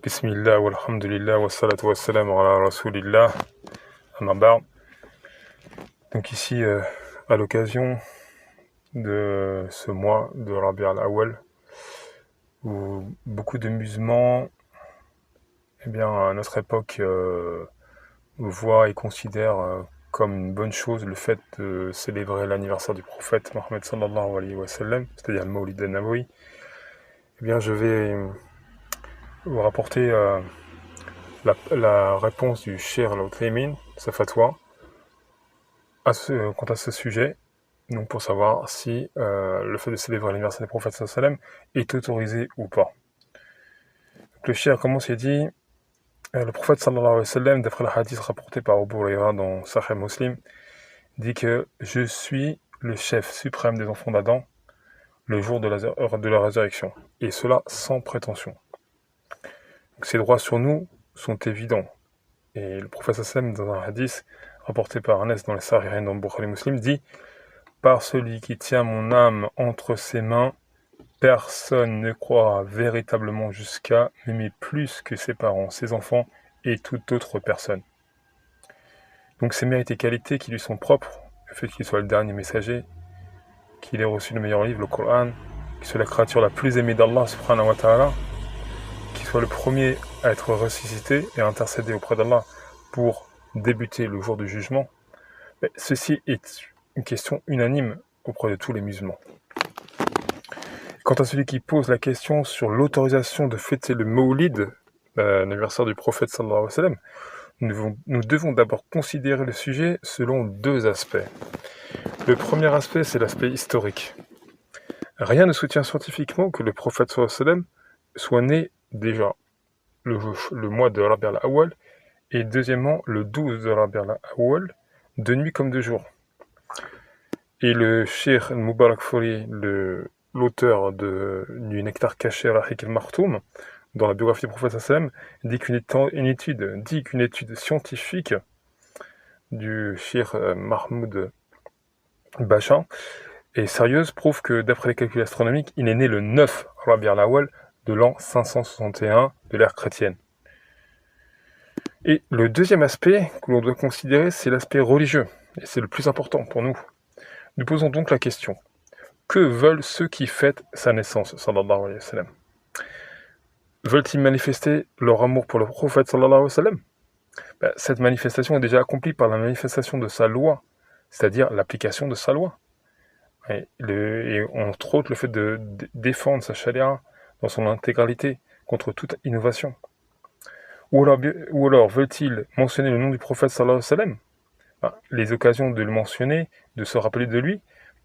Bismillah, walhamdulillah, wassalatu wassalamu ala rasulillah, amma ba'd. Donc ici, à l'occasion de ce mois de Rabi' al-Awwal, où beaucoup de musulmans, à notre époque, voient et considèrent comme une bonne chose le fait de célébrer l'anniversaire du prophète Mohammed sallallahu alayhi wa sallam, c'est-à-dire le Mawlid al-Nabawi. Je vais vous rapporter la réponse du Cheikh al-Uthaymin, sa fatwa, quant à ce sujet, donc pour savoir si le fait de célébrer l'anniversaire du prophète sallallahu alayhi wa sallam est autorisé ou pas. Donc, le Cheikh commence et dit le prophète sallallahu alayhi wa sallam, d'après le hadith rapporté par Abu Huraira dans Sahih Muslim, dit que je suis le chef suprême des enfants d'Adam le jour de la résurrection, et cela sans prétention. Donc, ses droits sur nous sont évidents. Et le prophète sallam, dans un hadith rapporté par Anas dans les Sahihain dans Bukhari Muslim, dit « Par celui qui tient mon âme entre ses mains, personne ne croira véritablement jusqu'à m'aimer plus que ses parents, ses enfants et toute autre personne. » Donc ces mérites et qualités qui lui sont propres, le fait qu'il soit le dernier messager, qu'il ait reçu le meilleur livre, le Coran, qu'il soit la créature la plus aimée d'Allah subhanahu wa ta'ala, qu'il soit le premier à être ressuscité et à intercéder auprès d'Allah pour débuter le jour du jugement, ceci est une question unanime auprès de tous les musulmans. Quant à celui qui pose la question sur l'autorisation de fêter le Mawlid, l'anniversaire du prophète sallallahu alayhi wa sallam, nous devons d'abord considérer le sujet selon deux aspects. Le premier aspect, c'est l'aspect historique. Rien ne soutient scientifiquement que le prophète sallallahu alayhi wa sallam soit né déjà le mois de Rabi' al-Awwal, et deuxièmement le 12 de Rabi' al-Awwal, de nuit comme de jour. Et le Cheikh al-Mubarakfuri, l'auteur du Nectar caché Rahiq al-Martoum, dans la biographie du prophète sallam, dit qu'une étude scientifique du Cheikh Mahmoud Bachin et sérieuse prouve que d'après les calculs astronomiques, il est né le 9 Rabi' al-Awwal de l'an 561 de l'ère chrétienne. Et le deuxième aspect que l'on doit considérer, c'est l'aspect religieux, et c'est le plus important pour nous. Nous posons donc la question, que veulent ceux qui fêtent sa naissance, sallallahu alayhi wa sallam? Veulent-ils manifester leur amour pour le prophète, sallallahu alayhi wa sallam? Cette manifestation est déjà accomplie par la manifestation de sa loi, c'est-à-dire l'application de sa loi. Et entre autres, le fait de défendre sa charia dans son intégralité contre toute innovation. Ou alors veulent-ils mentionner le nom du prophète sallallahu alayhi wa sallam? Les occasions de le mentionner, de se rappeler de lui,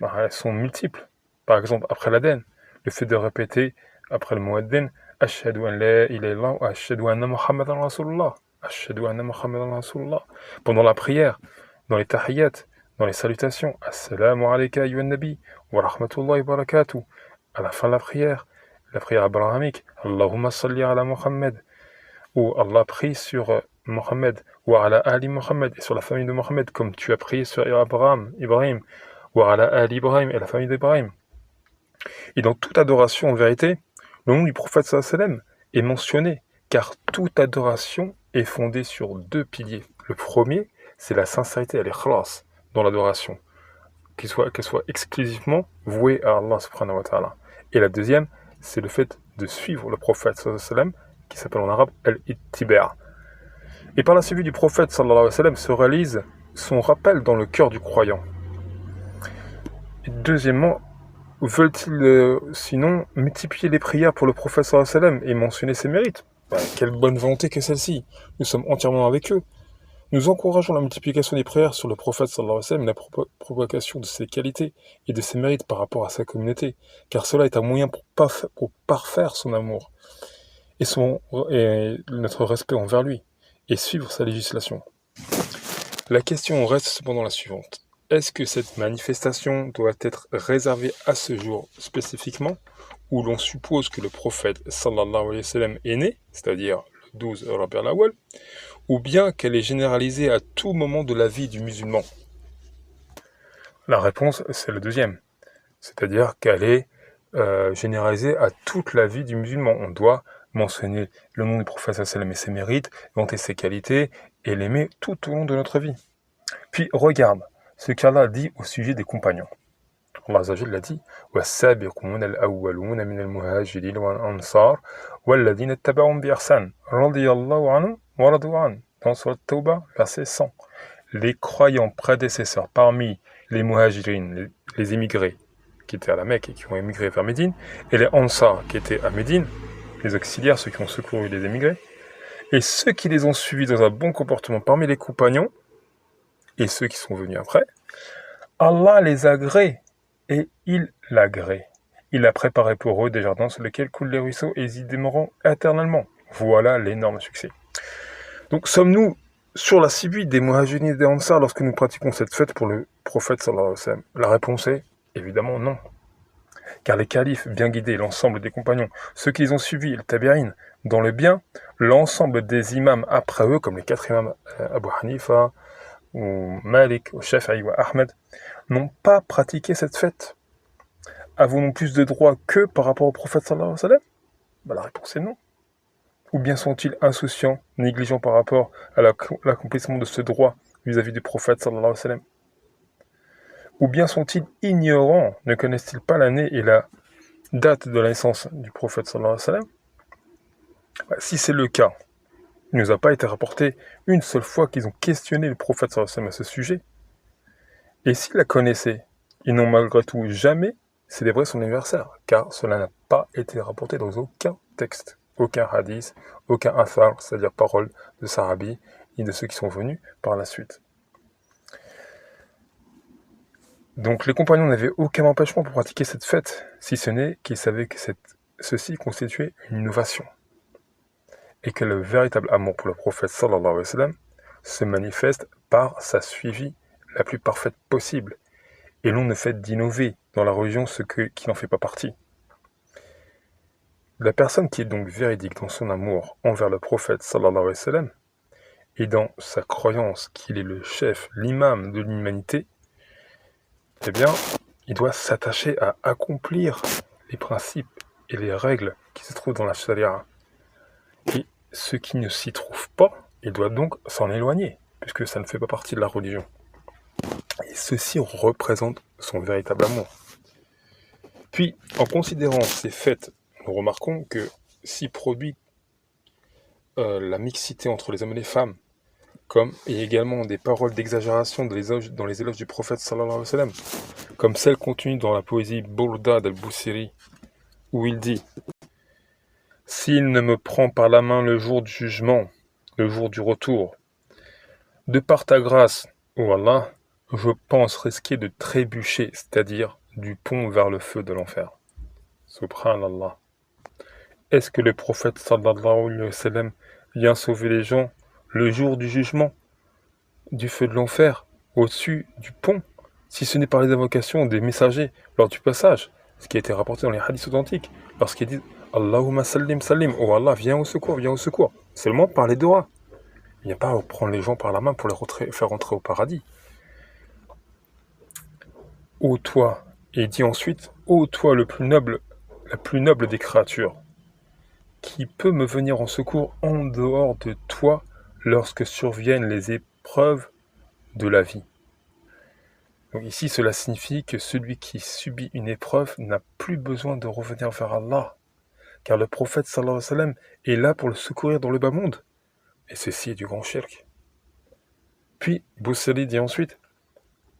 elles sont multiples. Par exemple, après l'adhan, le fait de répéter après le muaddin Ashhadu an la ilaha illallah wa ashhadu anna Muhammadan Rasulullah. Ashhadu anna Muhammadan Rasulullah. Pendant la prière, dans les tahiyyat, dans les salutations, Assalamu alayka ayyuhan nabi wa rahmatullahi wa barakatuh. À la fin de la prière abrahamique, Allahumma salli ala Muhammad, où Allah prie sur Mohammed, ou ala Ali Mohammed, et sur la famille de Mohammed, comme tu as prié sur Ibrahim, ou ala Ali Ibrahim, et la famille d'Ibrahim. Et dans toute adoration, en vérité, le nom du prophète sallallahu alayhi wa sallam est mentionné, car toute adoration est fondée sur deux piliers. Le premier, c'est la sincérité, al-ikhlas, dans l'adoration, qu'elle soit exclusivement vouée à Allah subhanahu wa ta'ala. Et la deuxième, c'est le fait de suivre le prophète sallallahu alayhi wa sallam, qui s'appelle en arabe al-ittiba'. Et par la suivi du prophète sallallahu alayhi wa sallam se réalise son rappel dans le cœur du croyant. Et deuxièmement, veulent-ils sinon multiplier les prières pour le prophète sallallahu alayhi wa sallam et mentionner ses mérites? Quelle bonne volonté que celle-ci! Nous sommes entièrement avec eux. Nous encourageons la multiplication des prières sur le prophète sallallahu alayhi wa sallam, la propagation de ses qualités et de ses mérites par rapport à sa communauté, car cela est un moyen pour parfaire son amour et notre respect envers lui, et suivre sa législation. La question reste cependant la suivante. Est-ce que cette manifestation doit être réservée à ce jour spécifiquement, où l'on suppose que le prophète sallallahu alayhi wa sallam est né, c'est-à-dire le 12 Rabi' al-Awwal, ou bien qu'elle est généralisée à tout moment de la vie du musulman? La réponse, c'est le deuxième, c'est-à-dire qu'elle est généralisé à toute la vie du musulman. On doit mentionner le nom du prophète sallam et ses mérites, vanter ses qualités et l'aimer tout au long de notre vie. Puis regarde ce qu'Allah dit au sujet des compagnons. Allah Azza wa Jalla l'a dit وَالسَّابِقُونَ الْأَوَّلُونَ مِنَ الْمُهَاجِرِينَ وَالْأَنصَارِ وَالَّذِينَ اتَّبَعُوهُم بِإِحْسَانٍ رَضِيَ اللَّهُ عَنْهُمْ وَرَضُوا عَنْهُ dans Sourate Tawbah, verset 100. Les croyants prédécesseurs parmi les muhajirines, les immigrés qui étaient à la Mecque et qui ont émigré vers Médine, et les Ansar qui étaient à Médine, les auxiliaires, ceux qui ont secouru les émigrés, et ceux qui les ont suivis dans un bon comportement parmi les compagnons, et ceux qui sont venus après, Allah les agrée et il l'agrée. Il a préparé pour eux des jardins sur lesquels coulent les ruisseaux et ils y demeureront éternellement. Voilà l'énorme succès. Donc sommes-nous sur la cible des muhajirines et des ansar lorsque nous pratiquons cette fête pour le prophète sallallahu alayhi wa sallam? La réponse est évidemment non. Car les califes, bien guidés, l'ensemble des compagnons, ceux qui les ont suivis, le tabi'in, dans le bien, l'ensemble des imams après eux, comme les 4 imams Abu Hanifa, ou Malik, ou Shafi'i, ou Ahmed, n'ont pas pratiqué cette fête. Avons-nous plus de droits que par rapport au prophète sallallahu alayhi wa sallam? La réponse est non. Ou bien sont-ils insouciants, négligents par rapport à l'accomplissement de ce droit vis-à-vis du prophète sallallahu alayhi wa sallam? Ou bien sont-ils ignorants, ne connaissent-ils pas l'année et la date de la naissance du prophète sallallahu alayhi wa sallam? Si c'est le cas, il ne nous a pas été rapporté une seule fois qu'ils ont questionné le prophète sallallahu alayhi wa sallam à ce sujet. Et s'ils la connaissaient, ils n'ont malgré tout jamais célébré son anniversaire, car cela n'a pas été rapporté dans aucun texte, aucun hadith, aucun athar, c'est-à-dire parole de Sahabi, ni de ceux qui sont venus par la suite. Donc les compagnons n'avaient aucun empêchement pour pratiquer cette fête, si ce n'est qu'ils savaient que ceci constituait une innovation, et que le véritable amour pour le prophète sallallahu alayhi wa sallam se manifeste par sa suivi la plus parfaite possible, et l'on ne fait d'innover dans la religion ce qui n'en fait pas partie. La personne qui est donc véridique dans son amour envers le prophète sallallahu alayhi wa sallam et dans sa croyance qu'il est le chef, l'imam de l'humanité, eh bien, il doit s'attacher à accomplir les principes et les règles qui se trouvent dans la charia. Et ce qui ne s'y trouve pas, il doit donc s'en éloigner, puisque ça ne fait pas partie de la religion. Et ceci représente son véritable amour. Puis, en considérant ces fêtes, nous remarquons que s'y produit la mixité entre les hommes et les femmes, et également des paroles d'exagération dans les éloges du prophète sallallahu alayhi wa sallam, comme celle contenue dans la poésie Burda d'Al-Busiri, où il dit « S'il ne me prend par la main le jour du jugement, le jour du retour, de par ta grâce, ô Allah, je pense risquer de trébucher, c'est-à-dire du pont vers le feu de l'enfer. » Subhanallah. Est-ce que le prophète sallallahu alayhi wa sallam vient sauver les gens le jour du jugement, du feu de l'enfer, au-dessus du pont, si ce n'est par les invocations des messagers lors du passage, ce qui a été rapporté dans les hadiths authentiques, lorsqu'ils disent « Allahumma sallim sallim » « Oh Allah, viens au secours », seulement par les doigts. Il n'y a pas à prendre les gens par la main pour les faire rentrer au paradis. Ô toi, et dit ensuite, ô toi la plus noble des créatures, qui peut me venir en secours en dehors de toi lorsque surviennent les épreuves de la vie. Donc ici, cela signifie que celui qui subit une épreuve n'a plus besoin de revenir vers Allah, car le prophète sallallahu alayhi wa sallam est là pour le secourir dans le bas monde. Et ceci est du grand shirk. Puis, Busiri dit ensuite,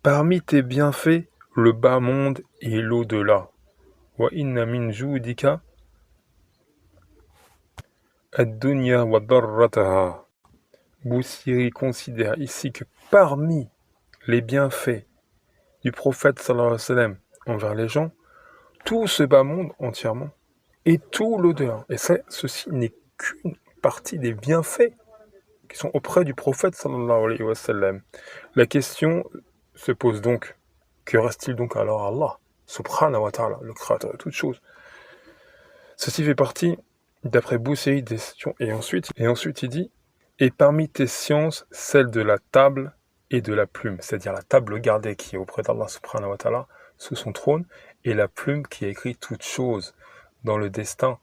parmi tes bienfaits, le bas monde et l'au-delà. Wa inna min joudika ad-dunya wa darrataha. Busiri considère ici que parmi les bienfaits du prophète sallallahu alayhi wa sallam envers les gens, tout ce bas monde entièrement et tout l'au-delà. Et ceci n'est qu'une partie des bienfaits qui sont auprès du prophète sallallahu alayhi wa sallam. La question se pose donc, que reste-t-il donc alors à Allah, subhanahu wa ta'ala, le créateur de toutes choses? Ceci fait partie, d'après Busiri, des questions. Et ensuite il dit, et parmi tes sciences, celle de la table et de la plume, c'est-à-dire la table gardée qui est auprès d'Allah subhanahu wa ta'ala, sous son trône, et la plume qui a écrit toute chose dans le destin.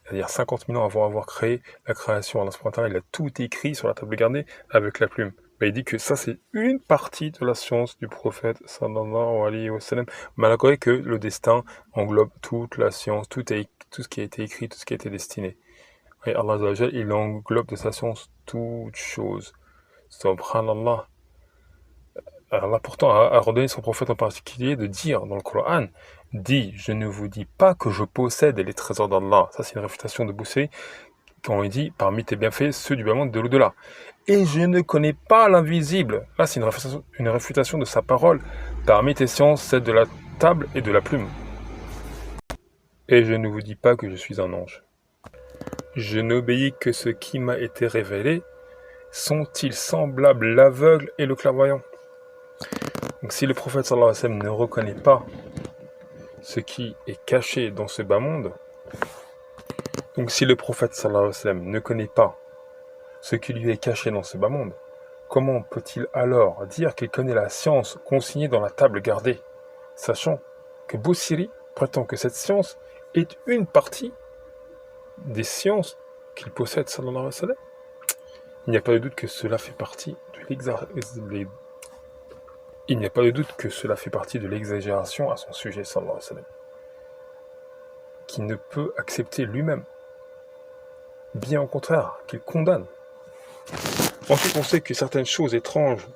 C'est-à-dire 50 000 ans avant avoir créé la création. Allah subhanahu wa ta'ala, il a tout écrit sur la table gardée avec la plume. Il dit que ça, c'est une partie de la science du prophète, sallallahu alayhi wa sallam, malgré que le destin englobe toute la science, tout ce qui a été écrit, tout ce qui a été destiné. Et Allah azza wa jal, il englobe de sa science toute chose. Subhanallah. Allah pourtant a ordonné son prophète en particulier de dire dans le Coran, dit, je ne vous dis pas que je possède les trésors d'Allah. Ça, c'est une réfutation de Boussé quand il dit, parmi tes bienfaits, ceux du bas monde de l'au-delà. Et je ne connais pas l'invisible. Là, c'est une réfutation de sa parole. Parmi tes sciences, celle de la table et de la plume. Et je ne vous dis pas que je suis un ange. Je n'obéis que ce qui m'a été révélé. Sont-ils semblables l'aveugle et le clairvoyant? Donc si le prophète sallallahu alayhi wa sallam ne reconnaît pas ce qui est caché dans ce bas monde, donc si le prophète sallallahu alayhi wa sallam ne connaît pas ce qui lui est caché dans ce bas monde, comment peut-il alors dire qu'il connaît la science consignée dans la table gardée, sachant que Boussiri prétend que cette science est une partie des sciences qu'il possède sallallahu alayhi wa sallam? Il n'y a pas de doute que cela fait partie de l'exagération à son sujet, sallallahu alayhi wa sallam, qui ne peut accepter lui-même, bien au contraire, qu'il condamne. Ensuite, on sait que certaines choses étranges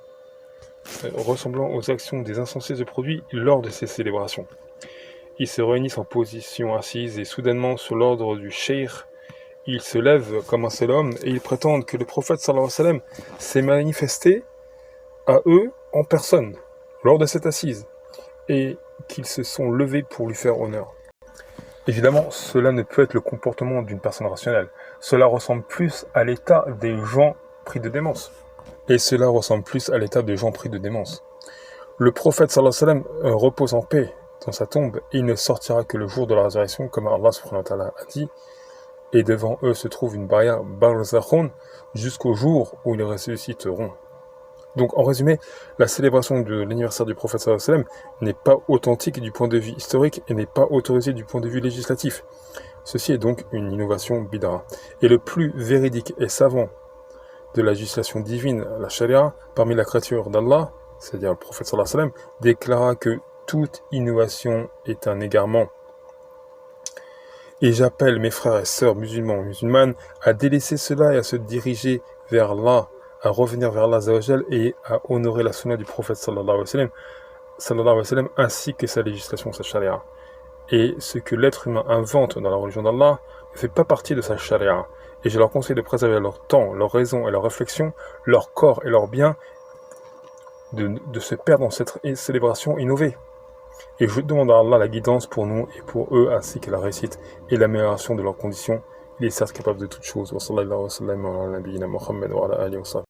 ressemblant aux actions des insensés se produisent lors de ces célébrations. Ils se réunissent en position assise et soudainement, sur l'ordre du cheikh, ils se lèvent comme un seul homme et ils prétendent que le prophète sallallahu alayhi wa sallam s'est manifesté à eux en personne lors de cette assise et qu'ils se sont levés pour lui faire honneur. Évidemment, cela ne peut être le comportement d'une personne rationnelle. Cela ressemble plus à l'état des gens pris de démence. Et cela ressemble plus à l'état des gens pris de démence. Le prophète sallallahu alayhi wa sallam repose en paix dans sa tombe et il ne sortira que le jour de la résurrection, comme Allah subhanahu wa ta'ala a dit. Et devant eux se trouve une barrière barzakhun jusqu'au jour où ils ressusciteront. Donc en résumé, la célébration de l'anniversaire du prophète sallallahu alayhi wa sallam n'est pas authentique du point de vue historique et n'est pas autorisée du point de vue législatif. Ceci est donc une innovation bid'a. Et le plus véridique et savant de la législation divine, la charia, parmi la créature d'Allah, c'est-à-dire le prophète sallallahu alayhi wa sallam, déclara que toute innovation est un égarement. Et j'appelle mes frères et sœurs musulmans et musulmanes à délaisser cela et à se diriger vers Allah, à revenir vers Allah Azza wa Jal et à honorer la sunna du prophète sallallahu alayhi wa sallam, ainsi que sa législation, sa charia. Et ce que l'être humain invente dans la religion d'Allah ne fait pas partie de sa charia. Et je leur conseille de préserver leur temps, leur raison et leur réflexion, leur corps et leur bien, de se perdre dans cette célébration innovée. Et je demande à Allah la guidance pour nous et pour eux, ainsi que la réussite et l'amélioration de leurs conditions. Il est certes capable de toutes choses. Wa sallallahu wa sallam ala nabiyyina Muhammad wa ala alihi wa sahbihi.